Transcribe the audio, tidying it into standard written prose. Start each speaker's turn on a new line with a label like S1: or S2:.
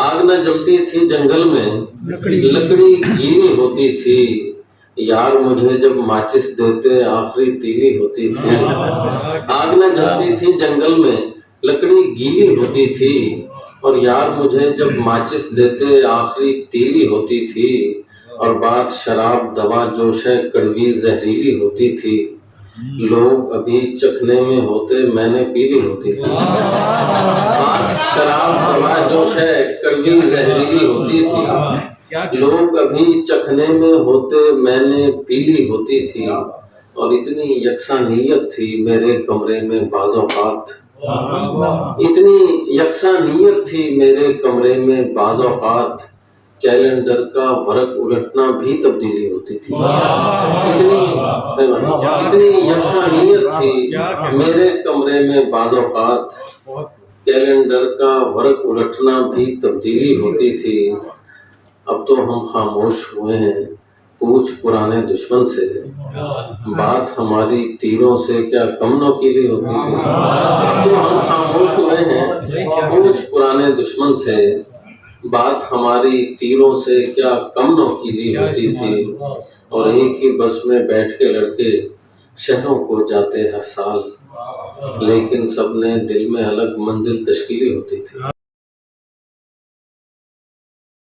S1: آگ نہ جلتی تھی جنگل میں، لکڑی گیلی ہوتی تھی، یار مجھے جب ماچس دیتے آخری تیلی ہوتی تھی۔ آگ نہ جلتی تھی جنگل میں، لکڑی گیلی ہوتی تھی، اور یار مجھے جب ماچس دیتے آخری تیلی ہوتی تھی، اور بات شراب دوا جوش ہے کڑوی زہریلی ہوتی تھی، لوگ ابھی چکھنے میں ہوتے میں نے پیلی ہوتی تھی۔ بات شراب دوا جوش ہے کڑوی زہریلی ہوتی تھی، لوگ ابھی چکھنے میں ہوتے میں نے پیلی ہوتی تھی، اور اتنی یکسانیت تھی میرے کمرے میں بعض اوقات، اتنی یکسانیت تھی میرے کمرے میں بعض اوقات، کیلنڈر کا ورق الٹنا بھی تبدیلی ہوتی تھی۔ اتنی یکسانیت تھی میرے کمرے میں بعض اوقات، کیلنڈر کا ورق الٹنا بھی تبدیلی ہوتی تھی۔ اب تو ہم خاموش ہوئے ہیں، پوچھ پرانے دشمن سے، بات ہماری تیروں سے کیا کم نوکیلی ہوتی تھی۔ اب تو ہم خاموش ہوئے ہیں، پوچھ پرانے دشمن سے، بات ہماری تیروں سے کیا کم نوکیلی ہوتی تھی، اور ایک ہی بس میں بیٹھ کے لڑکے شہروں کو جاتے ہر سال، لیکن سب نے دل میں الگ منزل تشکیلی ہوتی تھی۔